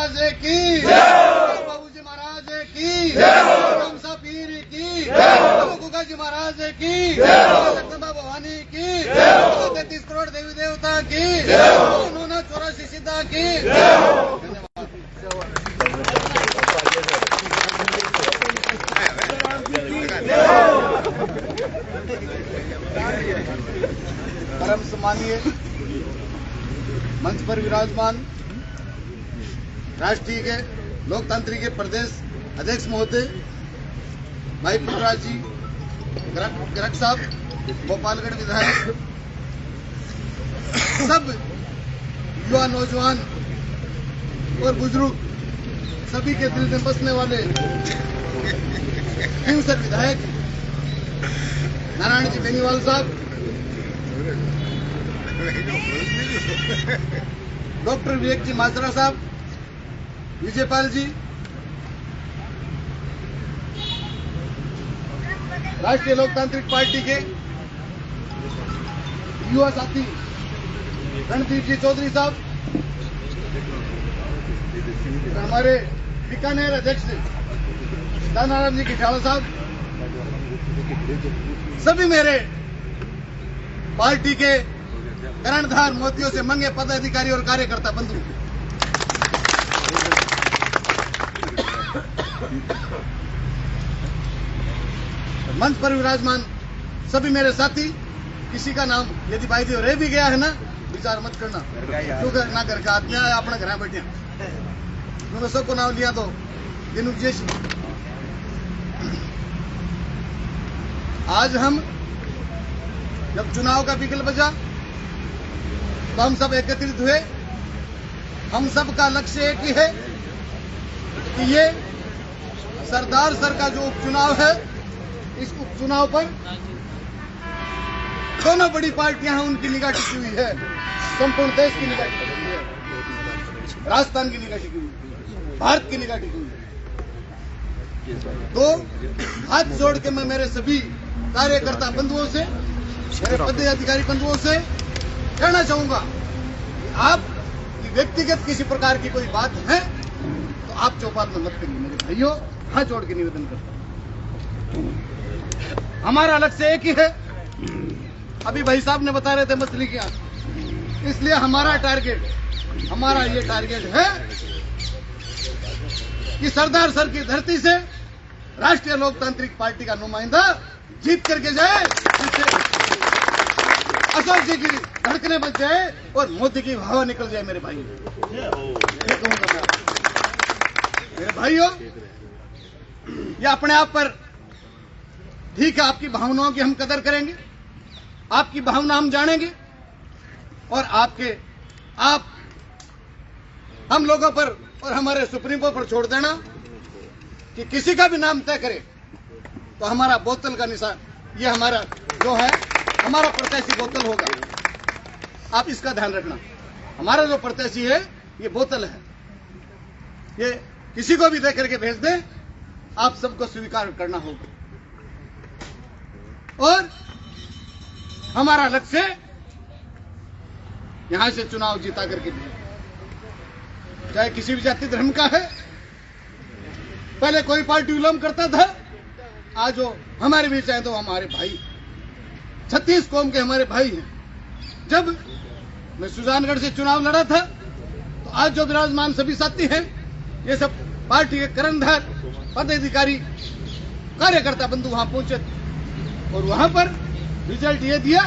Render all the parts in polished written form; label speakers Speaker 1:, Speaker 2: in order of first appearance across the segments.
Speaker 1: महाराज की, बाबूजी महाराज की, हमसा पीर की, गुगा जी महाराज की, जगदम्बा भवानी की, 33 करोड़ देवी देवता की, 84 सिद्धा की। परम सम्मानीय मंच पर विराजमान राष्ट्रीय के लोकतांत्रिक के प्रदेश अध्यक्ष महोदय भाई पुलराज जी गर्ग साहब, गोपालगढ़ विधायक, सब युवा नौजवान और बुजुर्ग, सभी के दिल में बसने वाले हिंसर विधायक नारायण जी बेनीवाल साहब, डॉक्टर विवेक जी माजरा साहब, विजयपाल जी, राष्ट्रीय लोकतांत्रिक पार्टी के युवा साथी रणदीप जी चौधरी साहब, हमारे बीकानेर अध्यक्ष दानाराम जी किठाला साहब, सभी मेरे पार्टी के कर्णधार मोतियों से मंगे पदाधिकारी और कार्यकर्ता बंधु, मंच पर विराजमान सभी मेरे साथी, किसी का नाम यदि भाई देव रह भी गया है ना, विचार मत करना, क्योंकि ना घर का आदमी आया अपने घर बैठे, उन्होंने सबको नाम लिया तो दिन विशेष। आज हम जब चुनाव का बिगल बजा तो हम सब एकत्रित हुए। हम सब का लक्ष्य एक ही है कि ये सरदार सर का जो उपचुनाव है, इस उपचुनाव पर दोनों बड़ी पार्टियां हैं, उनकी निगाह टिकी हुई है, संपूर्ण देश की निगाह टिकी हुई है, राजस्थान की निगाह टिकी हुई है, भारत की निगाह टिकी हुई है। तो हाथ जोड़ के मैं मेरे सभी कार्यकर्ता बंधुओं से, मेरे पदाधिकारी बंधुओं से कहना चाहूंगा कि आप व्यक्तिगत किसी प्रकार की कोई बात है तो आप चौपाल में मत करिए मेरे भाइयों, हाथ जोड़ के निवेदन करता हूं। हमारा लक्ष्य एक ही है, अभी भाई साहब ने बता रहे थे मछली की आंख, इसलिए हमारा ये टारगेट है कि सरदार सर की धरती से राष्ट्रीय लोकतांत्रिक पार्टी का नुमाइंदा जीत करके जाए, जिससे अशोक जी की धड़कने बच जाए और मोदी की हवा निकल जाए। मेरे भाई, ये कहूंगा मैं, मेरे भाइयों, ये अपने आप पर ठीक है, आपकी भावनाओं की हम कदर करेंगे, आपकी भावना हम जानेंगे, और आप हम लोगों पर और हमारे सुप्रीमो पर छोड़ देना कि किसी का भी नाम तय करे तो हमारा बोतल का निशान, ये हमारा जो है, हमारा प्रत्याशी बोतल होगा। आप इसका ध्यान रखना, हमारा जो प्रत्याशी है ये बोतल है, ये किसी को भी दे करके भेज दे, आप सबको स्वीकार करना होगा। और हमारा लक्ष्य यहां से चुनाव जीता करके भी, चाहे किसी भी जाति धर्म का है, पहले कोई पार्टी विलोम करता था, आज जो हमारे बीच आए तो हमारे भाई, 36 कौम के हमारे भाई हैं। जब मैं सुजानगढ़ से चुनाव लड़ा था तो आज जो विराजमान सभी साथी हैं, ये सब पार्टी के कर्णधार पदाधिकारी कार्यकर्ता बंधु वहां पहुंचे और वहां पर रिजल्ट ये दिया,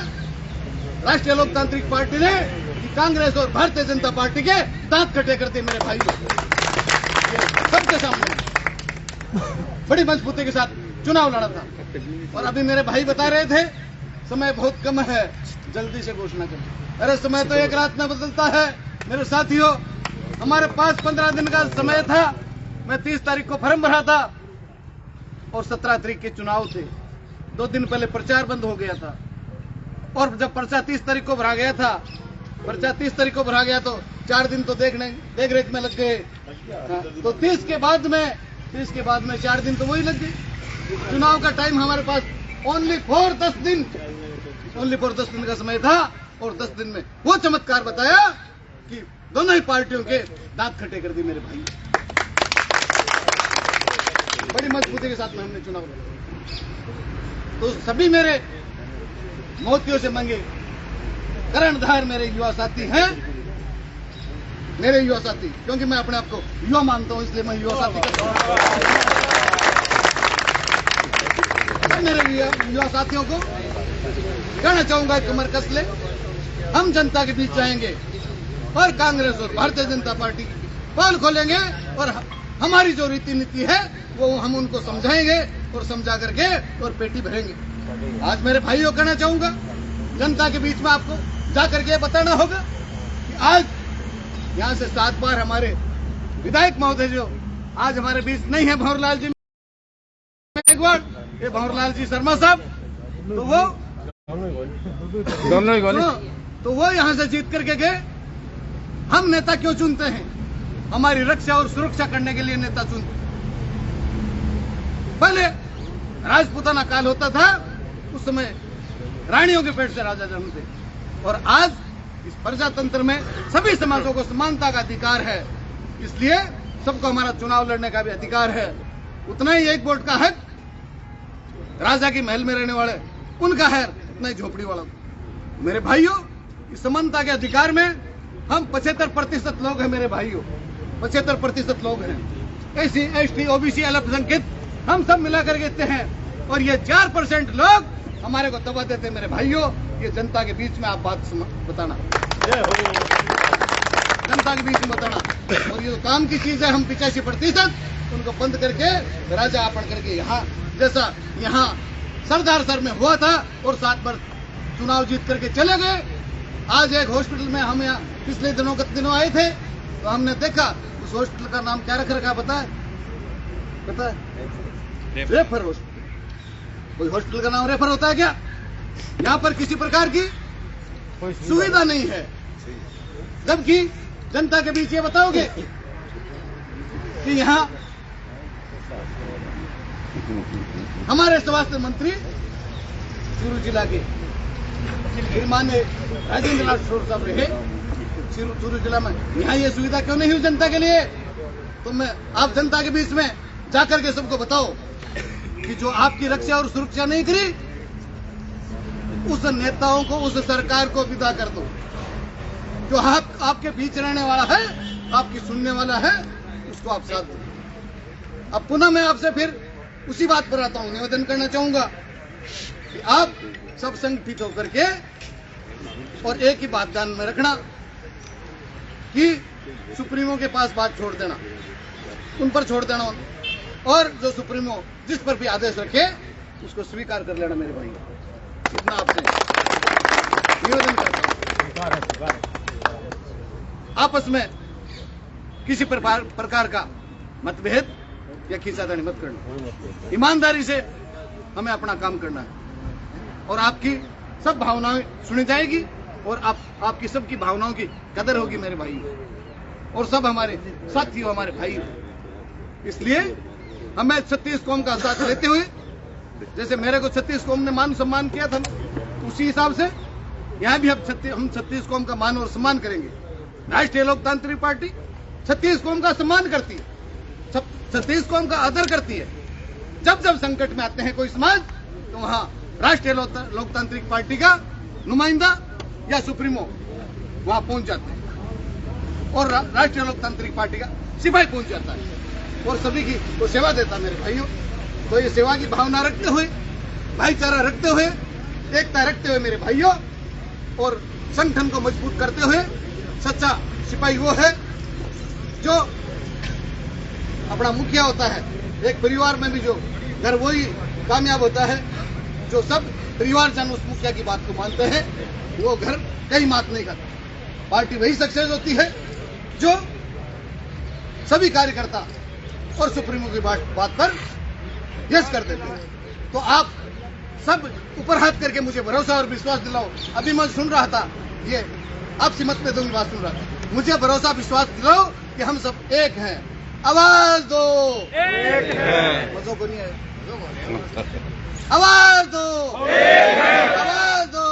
Speaker 1: राष्ट्रीय लोकतांत्रिक पार्टी ने कि कांग्रेस और भारतीय जनता पार्टी के दांत कटे करते। मेरे भाई सबके सामने बड़ी मजबूती के साथ चुनाव लड़ा था। और अभी मेरे भाई बता रहे थे समय बहुत कम है, जल्दी से घोषणा करें। अरे समय तो एक रात में बदलता है मेरे साथियों, हमारे पास 15 दिन का समय था। मैं 30 तारीख को फॉर्म भरा था और 17 तारीख के चुनाव थे। 2 दिन पहले प्रचार बंद हो गया था और जब पर्चा 30 तारीख को भरा गया था, पर्चा 30 तारीख को भरा गया तो 4 दिन तो देख रेख में लग गए। तो 30 के बाद में 4 दिन तो वही लग गए। चुनाव का टाइम हमारे पास ओनली फॉर 10 दिन का समय था और 10 दिन में वो चमत्कार बताया कि दोनों ही पार्टियों के दांत खट्टे कर दी मेरे भाई। बड़ी मजबूती के साथ में हमने चुनाव लड़ा। तो सभी मेरे मोतियों से मंगे कर्णधार मेरे युवा साथी हैं, मेरे युवा साथी, क्योंकि मैं अपने आप को युवा मानता हूं, इसलिए मैं युवा साथी करता हूं। मेरे युवा साथियों को कहना चाहूंगा, कमर कस ले, हम जनता के बीच जाएंगे और कांग्रेस और भारतीय जनता पार्टी पोल खोलेंगे और हमारी जो रीति नीति है वो हम उनको समझाएंगे और समझा करके और पेटी भरेंगे। आज मेरे भाइयों कहना चाहूंगा, जनता के बीच में आपको जाकर के बताना होगा कि आज यहां से 7 बार हमारे विधायक महोदय जो आज हमारे बीच नहीं है, भंवरलाल जी ये भंवरलाल जी शर्मा साहब, तो वो तो वो यहां से जीत करके गए। हम नेता क्यों चुनते हैं? हमारी रक्षा और सुरक्षा करने के लिए नेता चुनते। पहले राजपूताना काल होता था, उस समय रानियों के पेट से राजा जन्मते, और आज इस प्रजातंत्र में सभी समाजों को समानता का अधिकार है, इसलिए सबको हमारा चुनाव लड़ने का भी अधिकार है। उतना ही एक वोट का हक राजा की महल में रहने वाले उनका है, उतना ही झोपड़ी वाला। मेरे भाइयों, इस समानता के अधिकार में हम 75% लोग हैं मेरे भाइयों, 75% लोग हैं। एससी, एसटी, ओबीसी, अल्पसंख्यक हम सब मिलाकर कहते हैं, और ये 4% लोग हमारे को दबा देते हैं मेरे भाइयों। ये जनता के बीच में आप बात बताना, जनता के बीच में बताना। और ये काम की चीज है, हम 85% उनको बंद करके राजा आपन करके यहाँ जैसा यहाँ सरदार सर में हुआ था और 7 बार चुनाव जीत करके चले गए। आज एक हॉस्पिटल में हम यहाँ पिछले दिनों आए थे, तो हमने देखा उस हॉस्पिटल का नाम क्या रख रखा पता है? Refer hospital. कोई हॉस्पिटल का नाम रेफर होता है क्या? यहाँ पर किसी प्रकार की सुविधा नहीं है। जबकि जनता के बीच ये बताओगे कि यहाँ हमारे स्वास्थ्य मंत्री चूरू जिला के माननीय राजेंद्र नाथ शोर साहब रहे चूरू जिला में, यहाँ ये सुविधा क्यों नहीं हुई जनता के लिए? तो मैं आप जनता के बीच में जाकर के सबको बताओ कि जो आपकी रक्षा और सुरक्षा नहीं करी, उस नेताओं को, उस सरकार को विदा कर दो। जो आपके बीच रहने वाला है, आपकी सुनने वाला है, उसको आप साथ दो। अब पुनः मैं आपसे फिर उसी बात पर आता हूं, निवेदन करना चाहूंगा कि आप सब संगठित होकर के और एक ही बात ध्यान में रखना कि सुप्रीमो के पास बात छोड़ देना, उन पर छोड़ देना, और जो सुप्रीमो जिस पर भी आदेश रखे उसको स्वीकार कर लेना मेरे भाई। इतना आपसे निवेदन करता हूं। आपस में किसी प्रकार का मतभेद या खींचातानी मत करना, ईमानदारी से हमें अपना काम करना है, और आपकी सब भावनाएं सुनी जाएगी और आपकी सबकी भावनाओं की कदर होगी मेरे भाई, और सब हमारे साथी हो, हमारे भाई। इसलिए हमें 36 कौम का साथ लेते हुए, जैसे मेरे को 36 कौम ने मान सम्मान किया था, उसी हिसाब से यहाँ भी हम 36 कौम का मान और सम्मान करेंगे। राष्ट्रीय लोकतांत्रिक पार्टी 36 कौम का सम्मान करती है, 36 कौम का आदर करती है। जब जब संकट में आते हैं कोई समाज, तो वहां राष्ट्रीय लोकतांत्रिक पार्टी का नुमाइंदा या सुप्रीमो वहां पहुंच जाते हैं, और राष्ट्रीय लोकतांत्रिक पार्टी का सिपाही पहुंच जाता है और सभी की वो सेवा देता है मेरे भाइयों। तो ये सेवा की भावना रखते हुए, भाईचारा रखते हुए, एकता रखते हुए मेरे भाइयों, और संगठन को मजबूत करते हुए, सच्चा सिपाही वो है जो अपना मुखिया होता है। एक परिवार में भी जो घर वही कामयाब होता है, जो सब परिवारजन उस मुखिया की बात को मानते हैं, वो घर कहीं मात नहीं करता। पार्टी वही सक्सेस होती है जो सभी कार्यकर्ता और सुप्रीमो की बात पर यस कर देते हैं। तो आप सब ऊपर हाथ करके मुझे भरोसा और विश्वास दिलाओ। अभी मैं सुन रहा था, ये आपसी मत में दूंगी बात सुन रहा था, मुझे भरोसा विश्वास दिलाओ कि हम सब एक हैं। आवाज दो, एक है। मजो को नहीं है, आवाज दो, आवाज दो,